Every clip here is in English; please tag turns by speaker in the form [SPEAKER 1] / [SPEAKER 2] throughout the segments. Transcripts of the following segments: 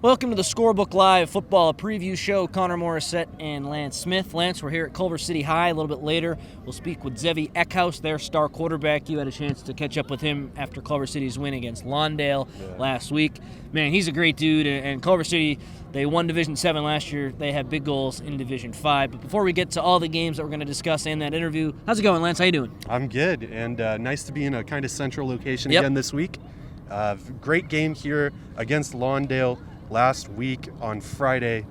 [SPEAKER 1] Welcome to the Scorebook Live football preview show. Connor Morissette and Lance Smith. Lance, we're here at Culver City High. A little bit later, we'll speak with Zevi Eckhaus, their star quarterback. You had a chance to catch up with him after Culver City's win against Lawndale last week. Man, he's a great dude, and Culver City, they won Division 7 last year. They have big goals in Division 5. But before we get to all the games that we're going to discuss in that interview, how's it going, Lance? How you doing?
[SPEAKER 2] I'm good, and nice to be in a kind of central location again this week. Great game here against Lawndale last week on Friday.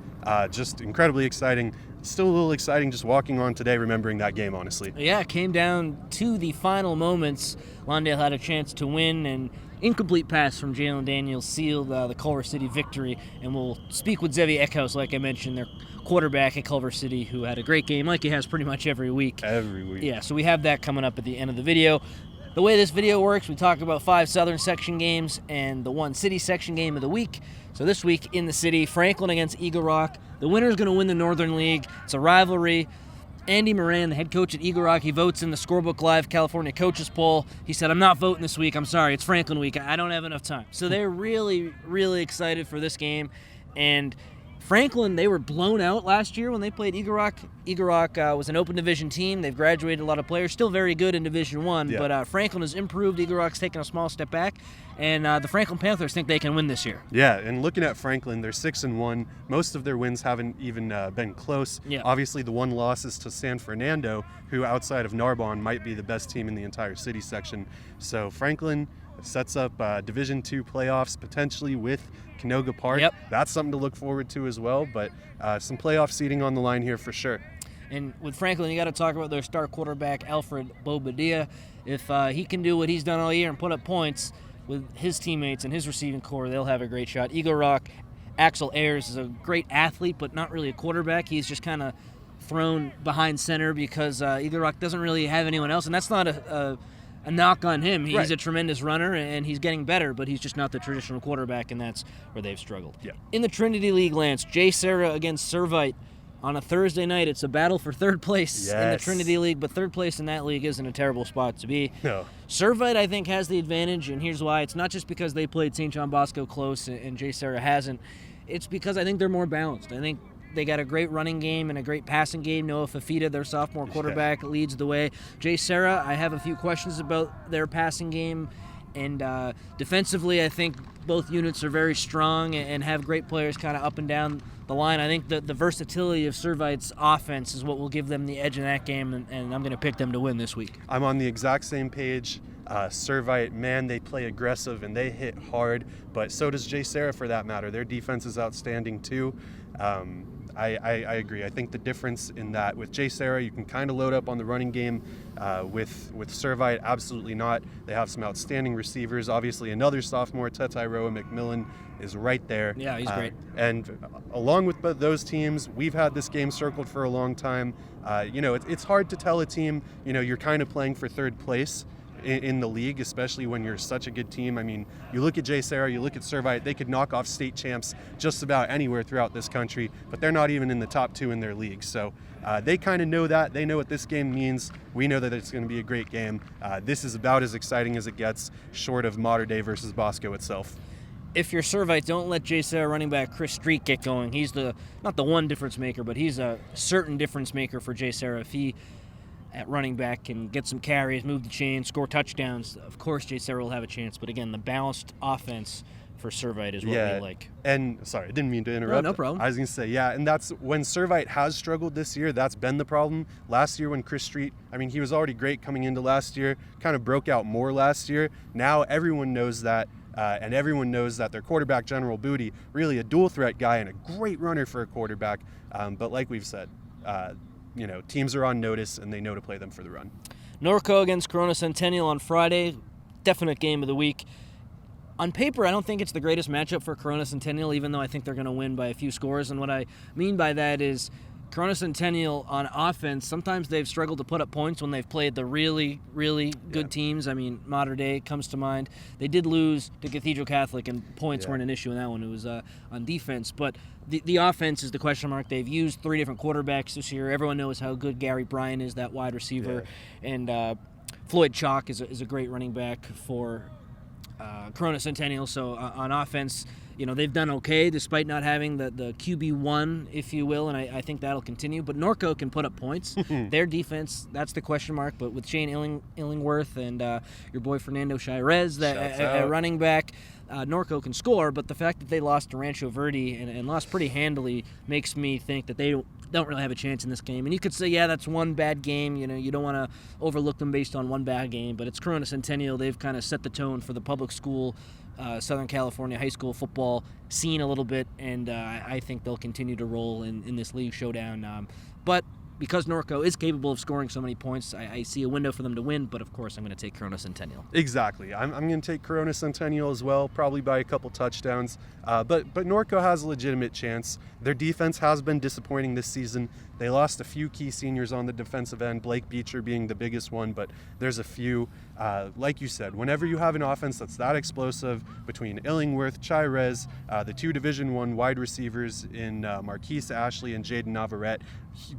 [SPEAKER 2] Just incredibly exciting. Still a little exciting just walking on today, remembering that game, honestly.
[SPEAKER 1] Yeah, it came down to the final moments. Lawndale had a chance to win, and incomplete pass from Jalen Daniels sealed the Culver City victory. And we'll speak with Zevi Eckhaus, like I mentioned, their quarterback at Culver City, who had a great game, like he has pretty much every week.
[SPEAKER 2] Every week.
[SPEAKER 1] Yeah, so we have that coming up at the end of the video. The way this video works, we talk about 5 Southern section games and the 1 City section game of the week. So this week in the city, Franklin against Eagle Rock. The winner's going to win the Northern League. It's a rivalry. Andy Moran, the head coach at Eagle Rock, he votes in the Scorebook Live California Coaches Poll. He said, I'm not voting this week. I'm sorry. It's Franklin week. I don't have enough time. So they're really, really excited for this game. And Franklin, they were blown out last year when they played Eagle Rock. Eagle Rock was an open division team. They've graduated a lot of players, still very good in Division 1, but Franklin has improved. Eagle Rock's taken a small step back, and the Franklin Panthers think they can win this year.
[SPEAKER 2] Yeah, and looking at Franklin, they're 6-1. Most of their wins haven't even been close.
[SPEAKER 1] Yeah.
[SPEAKER 2] Obviously, the one loss is to San Fernando, who outside of Narbonne might be the best team in the entire city section. So Franklin sets up Division 2 playoffs potentially with Canoga Park.
[SPEAKER 1] Yep.
[SPEAKER 2] That's something to look forward to as well, but some playoff seeding on the line here for sure.
[SPEAKER 1] And with Franklin, you got to talk about their star quarterback, Alfred Bobadilla. If he can do what he's done all year and put up points with his teammates and his receiving core, they'll have a great shot. Eagle Rock, Axel Ayers is a great athlete, but not really a quarterback. He's just kind of thrown behind center because Eagle Rock doesn't really have anyone else, and that's not a knock on him. He's a tremendous runner, and he's getting better, but he's just not the traditional quarterback, and that's where they've struggled.
[SPEAKER 2] Yeah.
[SPEAKER 1] In the Trinity League, Lance, Jay Serra against Servite on a Thursday night. It's a battle for third place in the Trinity League, but third place in that league isn't a terrible spot to be.
[SPEAKER 2] No.
[SPEAKER 1] Servite, I think, has the advantage, and here's why. It's not just because they played St. John Bosco close and Jay Serra hasn't. It's because I think they're more balanced. I think they got a great running game and a great passing game. Noah Fafita, their sophomore quarterback, leads the way. Jay Serra, I have a few questions about their passing game. And defensively, I think both units are very strong and have great players kind of up and down the line. I think the versatility of Servite's offense is what will give them the edge in that game, and I'm going to pick them to win this week. I'm
[SPEAKER 2] on the exact same page. Servite, man, they play aggressive and they hit hard, but so does Jay Serra for that matter. Their defense is outstanding too. I agree. I think the difference in that with Jay Serra, you can kind of load up on the running game. With Servite, absolutely not. They have some outstanding receivers. Obviously, another sophomore, Tetairoa McMillan, is right there.
[SPEAKER 1] Yeah, he's great.
[SPEAKER 2] And along with those teams, we've had this game circled for a long time. It's hard to tell a team, you're kind of playing for third place in the league, especially when you're such a good team. I mean, you look at Jay Serra, you look at Servite, they could knock off state champs just about anywhere throughout this country, but they're not even in the top 2 in their league. So they kind of know that. They know what this game means. We know that it's going to be a great game. This is about as exciting as it gets, short of Mater Dei versus Bosco itself.
[SPEAKER 1] If you're Servite, don't let Jay Serra running back Chris Street get going. He's not the one difference maker, but he's a certain difference maker for Jay Serra. If he at running back can get some carries, move the chain, score touchdowns, of course Jay Serra will have a chance. But again, the balanced offense for Servite is what we like.
[SPEAKER 2] And sorry, I didn't mean to interrupt.
[SPEAKER 1] No problem.
[SPEAKER 2] I was going to say, and that's when Servite has struggled this year. That's been the problem. Last year when Chris Street, he was already great coming into last year, kind of broke out more last year. Now everyone knows that. And everyone knows that their quarterback, General Booty, really a dual threat guy and a great runner for a quarterback. But like we've said, teams are on notice and they know to play them for the run.
[SPEAKER 1] Norco against Corona Centennial on Friday. Definite game of the week. On paper, I don't think it's the greatest matchup for Corona Centennial, even though I think they're going to win by a few scores. And what I mean by that is Corona Centennial on offense, sometimes they've struggled to put up points when they've played the really, really good teams. Mater Dei comes to mind. They did lose to Cathedral Catholic, and points weren't an issue in that one. It was on defense. But the offense is the question mark. They've used 3 different quarterbacks this year. Everyone knows how good Gary Bryan is, that wide receiver. And Floyd Chalk is a great running back for Corona Centennial. So on offense, they've done okay despite not having the QB1, if you will, and I think that'll continue. But Norco can put up points. Their defense, that's the question mark. But with Shane Illingworth and your boy Fernando Shirez at running back, Norco can score. But the fact that they lost to Rancho Verde and lost pretty handily makes me think that they don't really have a chance in this game. And you could say, yeah, that's one bad game. You don't want to overlook them based on one bad game. But it's Corona Centennial. They've kind of set the tone for the public school Southern California high school football scene a little bit, and I think they'll continue to roll in this league showdown. But because Norco is capable of scoring so many points, I see a window for them to win, but of course I'm going to take Corona Centennial.
[SPEAKER 2] Exactly. I'm going to take Corona Centennial as well, probably by a couple touchdowns. But Norco has a legitimate chance. Their defense has been disappointing this season. They lost a few key seniors on the defensive end, Blake Beecher being the biggest one, but there's a few. Like you said, whenever you have an offense that's that explosive between Illingworth, Chirez, the two Division I wide receivers in Marquise Ashley and Jaden Navarrete,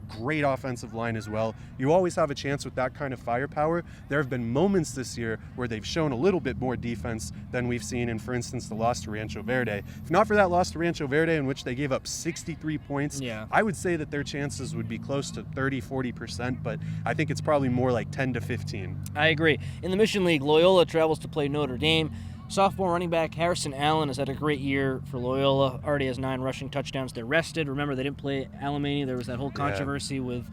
[SPEAKER 2] great offensive line as well. You always have a chance with that kind of firepower. There have been moments this year where they've shown a little bit more defense than we've seen in, for instance, the loss to Rancho Verde. If not for that loss to Rancho Verde in which they gave up 63 points, I would say that their chances would be close to 30-40%, but I think it's probably more like 10 to 15.
[SPEAKER 1] I agree. In the Mission League, Loyola travels to play Notre Dame. Sophomore running back Harrison Allen has had a great year for Loyola. Already has 9 rushing touchdowns. They're rested. Remember, they didn't play Alemany. There was that whole controversy with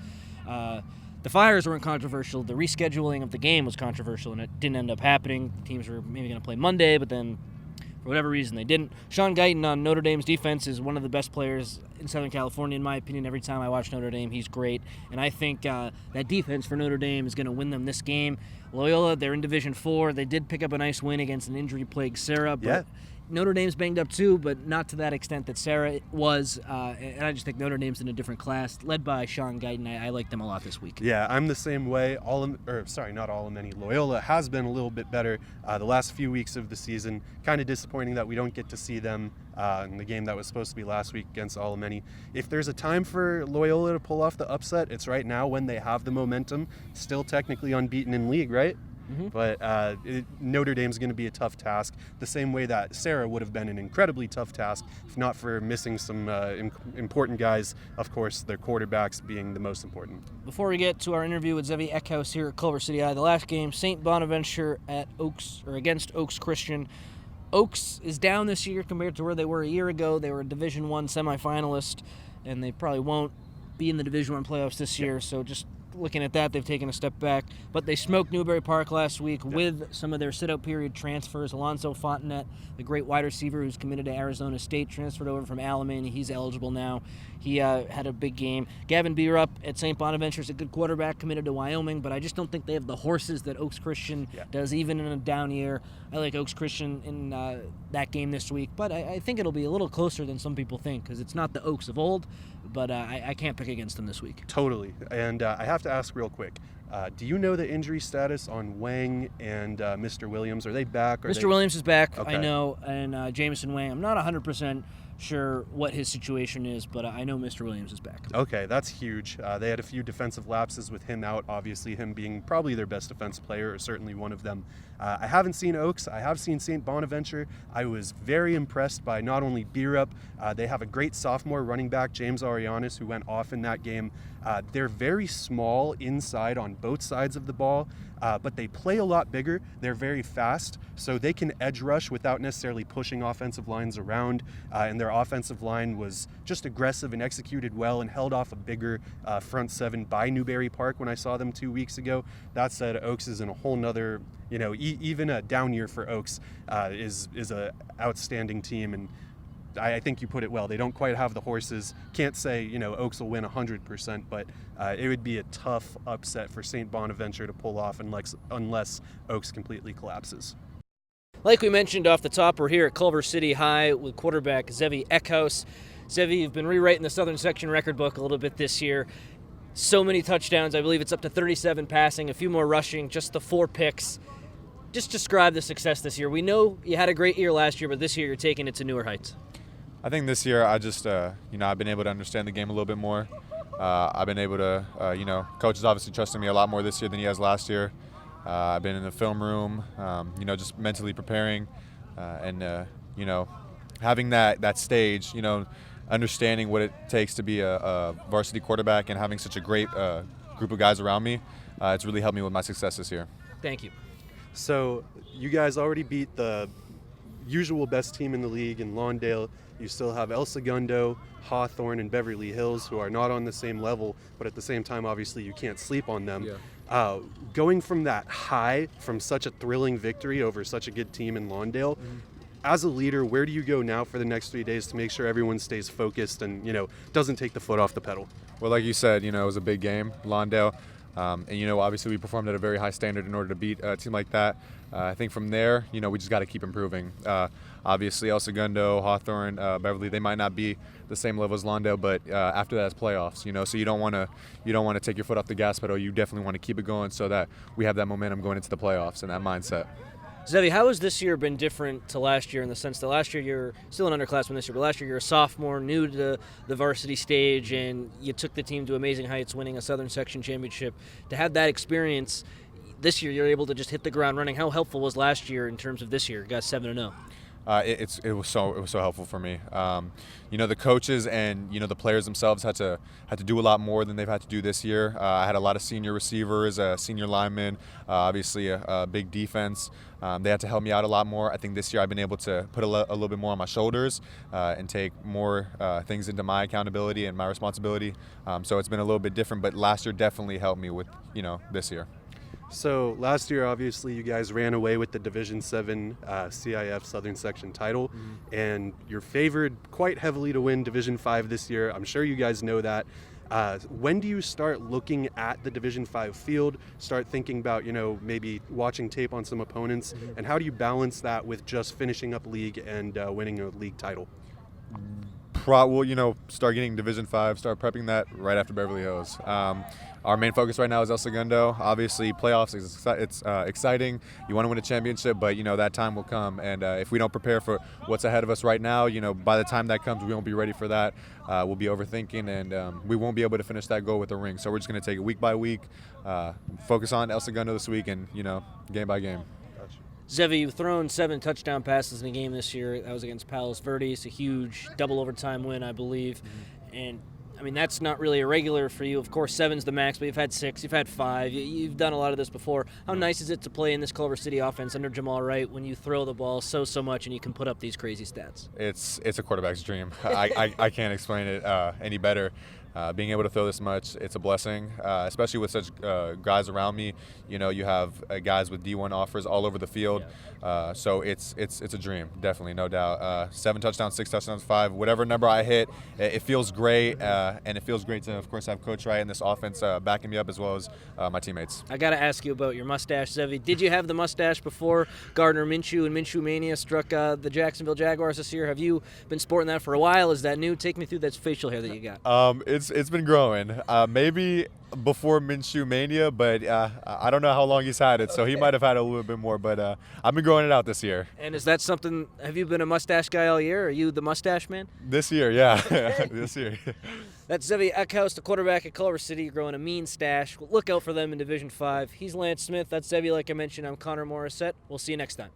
[SPEAKER 1] the fires weren't controversial. The rescheduling of the game was controversial, and it didn't end up happening. The teams were maybe going to play Monday, but then for whatever reason they didn't. Sean Guyton on Notre Dame's defense is one of the best players in Southern California, in my opinion. Every time I watch Notre Dame, he's great. And I think that defense for Notre Dame is going to win them this game. Loyola, they're in Division IV. They did pick up a nice win against an injury-plagued Sarah, but Notre Dame's banged up too, but not to that extent that Sarah was. And I just think Notre Dame's in a different class, led by Sean Guyton. I like them a lot this week.
[SPEAKER 2] Yeah, I'm the same way. Not Alemany. Loyola has been a little bit better the last few weeks of the season. Kind of disappointing that we don't get to see them in the game that was supposed to be last week against Alemany. If there's a time for Loyola to pull off the upset, it's right now when they have the momentum. Still technically unbeaten in league, right? But Notre Dame's going to be a tough task, the same way that Sarah would have been an incredibly tough task if not for missing some important guys, of course, their quarterbacks being the most important.
[SPEAKER 1] Before we get to our interview with Zevi Eckhaus here at Culver City High, the last game, St. Bonaventure against Oaks Christian. Oaks is down this year compared to where they were a year ago. They were a Division I semifinalist, and they probably won't be in the Division I playoffs this year, so just looking at that, they've taken a step back. But they smoked Newberry Park last week with some of their sit-out period transfers. Alonzo Fontanet, the great wide receiver who's committed to Arizona State, transferred over from Alemany. He's eligible now. He had a big game. Gavin Bierup at St. Bonaventure is a good quarterback, committed to Wyoming, but I just don't think they have the horses that Oaks Christian does, even in a down year. I like Oaks Christian in that game this week, but I think it'll be a little closer than some people think because it's not the Oaks of old, but I can't pick against them this week.
[SPEAKER 2] Totally. And I have to ask real quick, do you know the injury status on Wang and Mr. Williams? Are they back?
[SPEAKER 1] Mr. Williams is back, okay. I know, and Jameson Wang, I'm not 100% sure what his situation is, but I know Mr. Williams is back.
[SPEAKER 2] Okay, that's huge. They had a few defensive lapses with him out, obviously him being probably their best defensive player, or certainly one of them. I haven't seen Oaks. I have seen St. Bonaventure. I was very impressed by not only Bierup, they have a great sophomore running back, James Arianis, who went off in that game. They're very small inside on both sides of the ball, but they play a lot bigger. They're very fast, so they can edge rush without necessarily pushing offensive lines around, and their offensive line was just aggressive and executed well and held off a bigger front seven by Newberry Park when I saw them 2 weeks ago. That said, Oaks is in a whole nother, even a down year for Oaks is a outstanding team, and I think you put it well. They don't quite have the horses. Can't say, Oaks will win 100%, but it would be a tough upset for St. Bonaventure to pull off unless Oaks completely collapses.
[SPEAKER 1] Like we mentioned off the top, we're here at Culver City High with quarterback Zevi Eckhaus. Zevi, you've been rewriting the Southern Section record book a little bit this year. So many touchdowns. I believe it's up to 37 passing, a few more rushing, just the 4 picks. Just describe the success this year. We know you had a great year last year, but this year you're taking it to newer heights.
[SPEAKER 3] I think this year I just, I've been able to understand the game a little bit more. I've been able to, Coach is obviously trusting me a lot more this year than he has last year. I've been in the film room, just mentally preparing and, having that stage, understanding what it takes to be a varsity quarterback and having such a great group of guys around me, it's really helped me with my success this year.
[SPEAKER 1] Thank you.
[SPEAKER 2] So you guys already beat the usual best team in the league in Lawndale. You still have El Segundo, Hawthorne, and Beverly Hills, who are not on the same level, but at the same time, obviously, you can't sleep on them.
[SPEAKER 3] Yeah.
[SPEAKER 2] Going from that high, from such a thrilling victory over such a good team in Lawndale, as a leader, where do you go now for the next 3 days to make sure everyone stays focused and, doesn't take the foot off the pedal?
[SPEAKER 3] Well, like you said, it was a big game, Lawndale. And, obviously we performed at a very high standard in order to beat a team like that. I think from there, we just got to keep improving. Obviously, El Segundo, Hawthorne, Beverly, they might not be the same level as Lawndale, but after that, it's playoffs, so you don't want to take your foot off the gas pedal. You definitely want to keep it going so that we have that momentum going into the playoffs and that mindset.
[SPEAKER 1] Zevi, how has this year been different to last year in the sense that last year you're still an underclassman this year, but last year you're a sophomore, new to the varsity stage, and you took the team to amazing heights, winning a Southern Section championship. To have that experience this year, you're able to just hit the ground running. How helpful was last year in terms of this year? You got 7-0.
[SPEAKER 3] It was so helpful for me. The coaches and the players themselves had to do a lot more than they've had to do this year. I had a lot of senior receivers, senior linemen, obviously a big defense. They had to help me out a lot more. I think this year I've been able to put a little bit more on my shoulders and take more things into my accountability and my responsibility. So it's been a little bit different, but last year definitely helped me with this year.
[SPEAKER 2] So last year, obviously, you guys ran away with the Division VII CIF Southern Section title, and you're favored quite heavily to win Division V this year. I'm sure you guys know that. When do you start looking at the Division V field, start thinking about, maybe watching tape on some opponents, and how do you balance that with just finishing up league and winning a league title?
[SPEAKER 3] Start getting Division V, start prepping that right after Beverly Hills. Our main focus right now is El Segundo. Obviously, playoffs, it's exciting. You want to win a championship, but, that time will come. And if we don't prepare for what's ahead of us right now, by the time that comes, we won't be ready for that. We'll be overthinking, and we won't be able to finish that goal with a ring. So we're just going to take it week by week, focus on El Segundo this week, and, game by game.
[SPEAKER 1] Zevi, you've thrown 7 touchdown passes in a game this year. That was against Palos Verdes, a huge double overtime win, I believe. And, that's not really irregular for you. Of course, 7's the max, but you've had 6, you've had 5. You've done a lot of this before. How nice is it to play in this Culver City offense under Jamal Wright when you throw the ball so much and you can put up these crazy stats?
[SPEAKER 3] It's a quarterback's dream. I can't explain it any better. Being able to throw this much, it's a blessing, especially with such guys around me. You have guys with D1 offers all over the field, so it's a dream, definitely, no doubt. 7 touchdowns, 6 touchdowns, 5, whatever number I hit, it feels great, and it feels great to, of course, have Coach Wright and this offense backing me up as well as my teammates.
[SPEAKER 1] I got to ask you about your mustache, Zevi. Did you have the mustache before Gardner Minshew and Minshew Mania struck the Jacksonville Jaguars this year? Have you been sporting that for a while? Is that new? Take me through that facial hair that you got.
[SPEAKER 3] It's been growing. Maybe before Minshew Mania, but I don't know how long he's had it, so he might have had a little bit more, but I've been growing it out this year.
[SPEAKER 1] And is that something, have you been a mustache guy all year? Are you the mustache man?
[SPEAKER 3] This year, yeah. This year.
[SPEAKER 1] That's Zevi Eckhaus, the quarterback at Culver City, growing a mean stash. Look out for them in Division 5. He's Lance Smith. That's Zevi, like I mentioned. I'm Connor Morissette. We'll see you next time.